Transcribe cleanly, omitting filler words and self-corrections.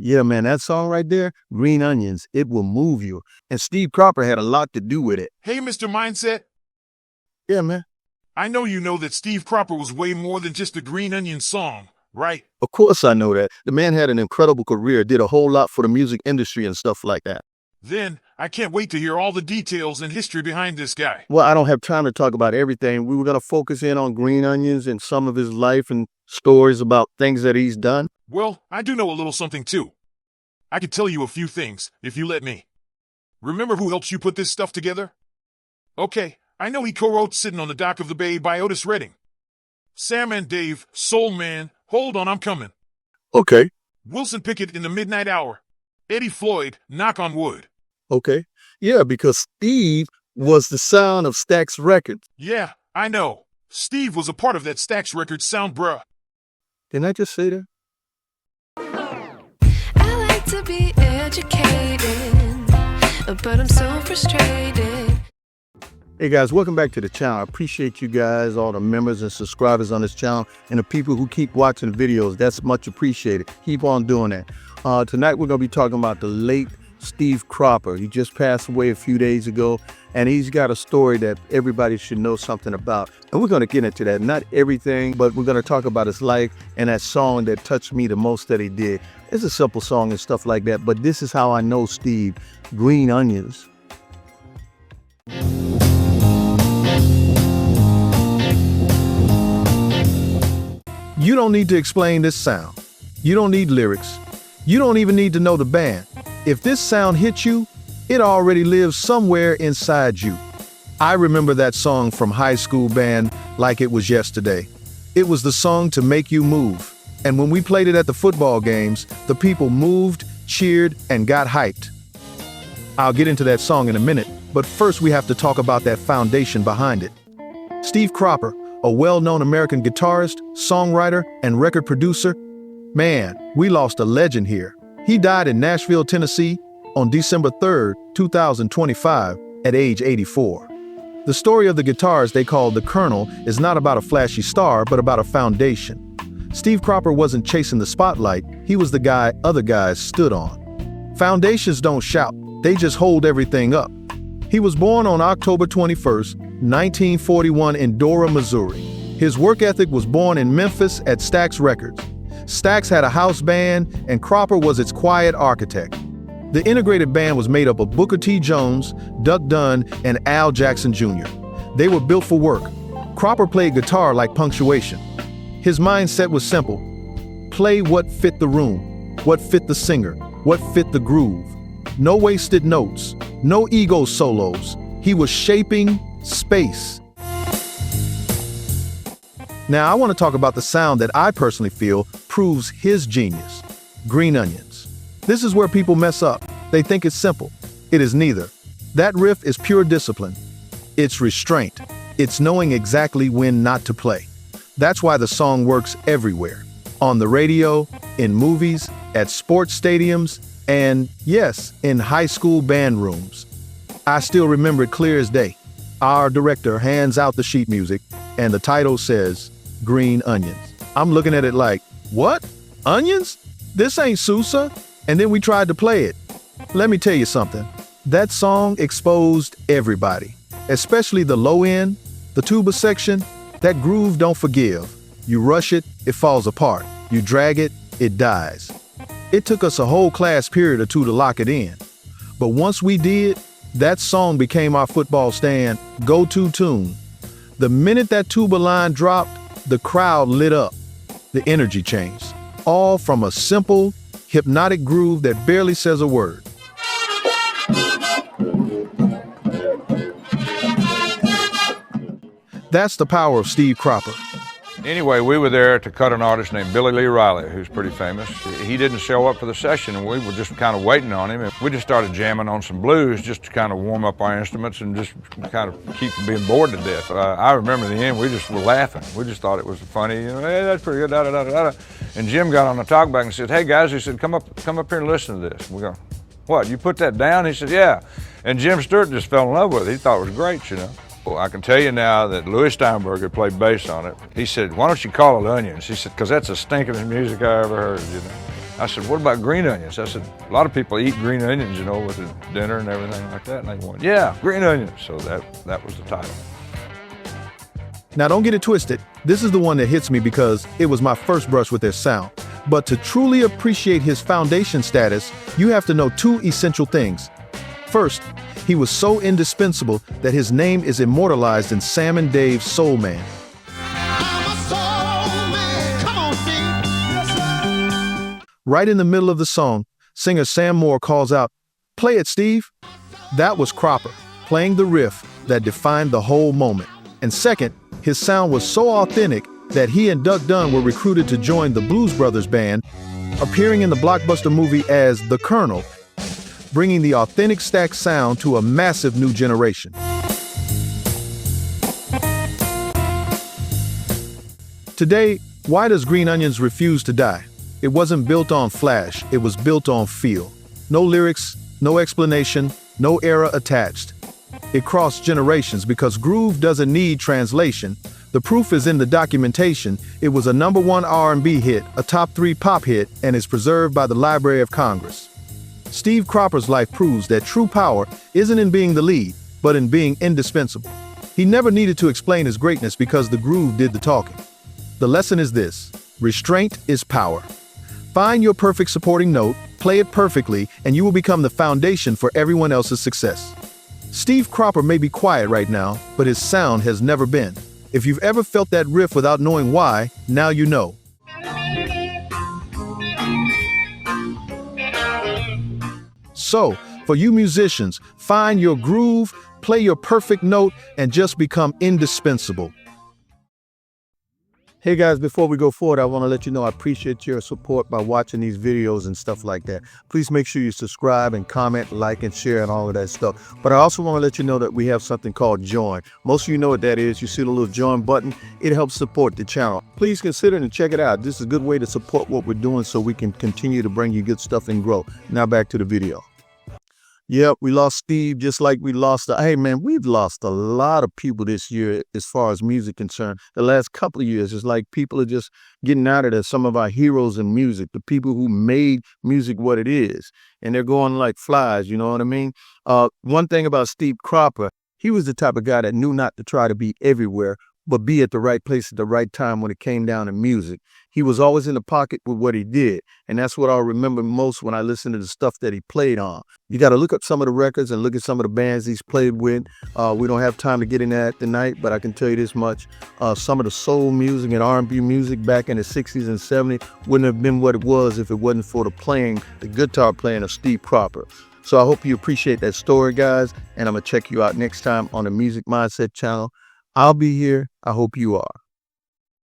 Yeah, man, that song right there, Green Onions, it will move you. And Steve Cropper had a lot to do with it. Hey, Mr. Mindset. Yeah, man. I know you know that Steve Cropper was way more than just a Green Onion song, right? Of course I know that. The man had an incredible career, did a whole lot for the music industry and stuff like that. Then, I can't wait to hear all the details and history behind this guy. Well, I don't have time to talk about everything. We were going to focus in on Green Onions and some of his life and stories about things that he's done. Well, I do know a little something too. I could tell you a few things, if you let me. Remember who helped you put this stuff together? Okay, I know he co-wrote Sitting on the Dock of the Bay by Otis Redding. Sam and Dave, Soul Man, Hold On, I'm Coming. Okay. Wilson Pickett, In the Midnight Hour. Eddie Floyd, Knock on Wood. Okay. Yeah, because Steve was the sound of Stax Records. Yeah, I know. Steve was a part of that Stax Records sound, bruh. Didn't I just say that? I like to be educated, but I'm so frustrated. Hey guys, welcome back to the channel. I appreciate you guys, all the members and subscribers on this channel, and the people who keep watching the videos. That's much appreciated. Keep on doing that. Tonight we're going to be talking about the late Steve Cropper. He just passed away a few days ago, and he's got a story that everybody should know something about. And we're going to get into that. Not everything, but we're going to talk about his life and that song that touched me the most that he did. It's a simple song and stuff like that, but this is how I know Steve. Green Onions. You don't need to explain this sound. You don't need lyrics. You don't even need to know the band. If this sound hits you, it already lives somewhere inside you. I remember that song from high school band like it was yesterday. It was the song to make you move. And when we played it at the football games, the people moved, cheered, and got hyped. I'll get into that song in a minute, but first we have to talk about that foundation behind it. Steve Cropper, a well-known American guitarist, songwriter, and record producer. Man, we lost a legend here. He died in Nashville, Tennessee on December 3rd, 2025 at age 84. The story of the guitarist they called the Colonel is not about a flashy star, but about a foundation. Steve Cropper wasn't chasing the spotlight, he was the guy other guys stood on. Foundations don't shout, they just hold everything up. He was born on October 21st, 1941 in Dora, Missouri. His work ethic was born in Memphis at Stax Records. Stax had a house band, and Cropper was its quiet architect. The integrated band was made up of Booker T. Jones, Duck Dunn, and Al Jackson Jr. They were built for work. Cropper played guitar like punctuation. His mindset was simple. Play what fit the room, what fit the singer, what fit the groove. No wasted notes, no ego solos. He was shaping space. Now I want to talk about the sound that I personally feel proves his genius. Green Onions. This is where people mess up. They think it's simple. It is neither. That riff is pure discipline. It's restraint. It's knowing exactly when not to play. That's why the song works everywhere. On the radio, in movies, at sports stadiums, and yes, in high school band rooms. I still remember it clear as day. Our director hands out the sheet music, and the title says, Green Onions. I'm looking at it like, what? Onions? This ain't Sousa. And then we tried to play it. Let me tell you something. That song exposed everybody, especially the low end, the tuba section. That groove don't forgive. You rush it, it falls apart. You drag it, it dies. It took us a whole class period or two to lock it in. But once we did, that song became our football stand go-to tune. The minute that tuba line dropped, the crowd lit up. The energy changed. All from a simple, hypnotic groove that barely says a word. That's the power of Steve Cropper. Anyway, we were there to cut an artist named Billy Lee Riley, who's pretty famous. He didn't show up for the session, and we were just kind of waiting on him. And we just started jamming on some blues just to kind of warm up our instruments and just kind of keep from being bored to death. I remember in the end, we just were laughing. We just thought it was funny. You know, hey, that's pretty good, da da da da da. And Jim got on the talkback and said, hey guys, he said, come up here and listen to this. We go, what, you put that down? He said, yeah. And Jim Stewart just fell in love with it. He thought it was great, you know. Well, I can tell you now that Louis Steinberger played bass on it. He said, why don't you call it Onions? He said, because that's the stinkingest music I ever heard, you know. I said, what about green onions? I said, a lot of people eat green onions, you know, with the dinner and everything like that. And they went, yeah, green onions. So that was the title. Now don't get it twisted, this is the one that hits me because it was my first brush with their sound. But to truly appreciate his foundation status, you have to know two essential things. First, he was so indispensable that his name is immortalized in Sam and Dave's Soul Man. Right in the middle of the song, singer Sam Moore calls out, "Play it, Steve." That was Cropper, playing the riff that defined the whole moment. And second, his sound was so authentic that he and Duck Dunn were recruited to join the Blues Brothers band, appearing in the blockbuster movie as the Colonel, bringing the authentic Stax sound to a massive new generation. Today, why does Green Onions refuse to die? It wasn't built on flash, it was built on feel. No lyrics, no explanation, no era attached. It crossed generations because groove doesn't need translation. The proof is in the documentation. It was a #1 R&B hit, a top 3 pop hit, and is preserved by the Library of Congress. Steve Cropper's life proves that true power isn't in being the lead, but in being indispensable. He never needed to explain his greatness because the groove did the talking. The lesson is this: restraint is power. Find your perfect supporting note, play it perfectly, and you will become the foundation for everyone else's success. Steve Cropper may be quiet right now, but his sound has never been. If you've ever felt that riff without knowing why, now you know. So, for you musicians, find your groove, play your perfect note, and just become indispensable. Hey guys, before we go forward, I want to let you know I appreciate your support by watching these videos and stuff like that. Please make sure you subscribe and comment, like and share and all of that stuff. But I also want to let you know that we have something called Join. Most of you know what that is. You see the little Join button. It helps support the channel. Please consider it and check it out. This is a good way to support what we're doing so we can continue to bring you good stuff and grow. Now back to the video. Yep, we lost Steve just like we lost hey man, we've lost a lot of people this year as far as music concerned. The last couple of years, it's like people are just getting out of there. Some of our heroes in music, the people who made music what it is, and they're going like flies, you know what I mean? One thing about Steve Cropper, he was the type of guy that knew not to try to be everywhere, but be at the right place at the right time when it came down to music. He was always in the pocket with what he did, and that's what I'll remember most when I listen to the stuff that he played on. You got to look up some of the records and look at some of the bands he's played with. We don't have time to get into that tonight, but I can tell you this much. Some of the soul music and R&B music back in the 60s and 70s wouldn't have been what it was if it wasn't for the guitar playing of Steve Cropper. So I hope you appreciate that story, guys, and I'm going to check you out next time on the Music Mindset channel. I'll be here. I hope you are.